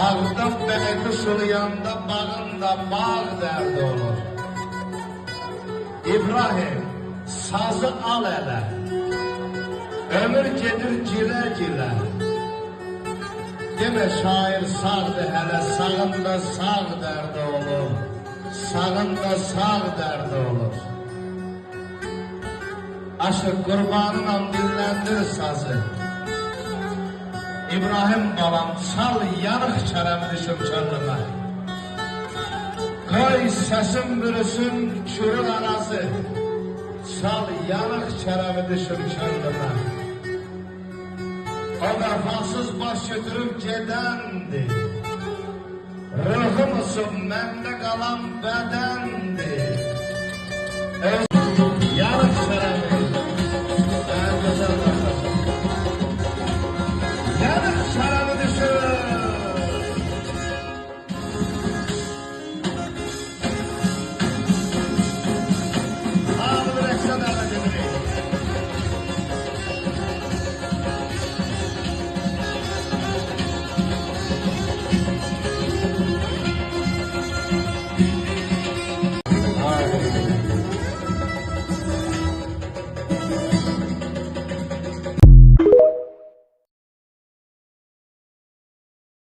Bağda belki suluyanda bağında bağ derdi olur. İbrahim, sazı al ele, ömür gedir cile cile. Deme şair sağdı hele, sağında sağ derdi olur. Sağında sağ derdi olur. Aşık kurbanına dillendir sazı. İbrahim balam, sal yanıq kərəm düşüm könlümə. Qoy səsim bürüsün kürün arazı, sal yanıq kərəm düşüm könlümə. O vəfasız baş götürüb gedəndir, ruhumusun məndə qalan bədəndir. Yanıq kərəm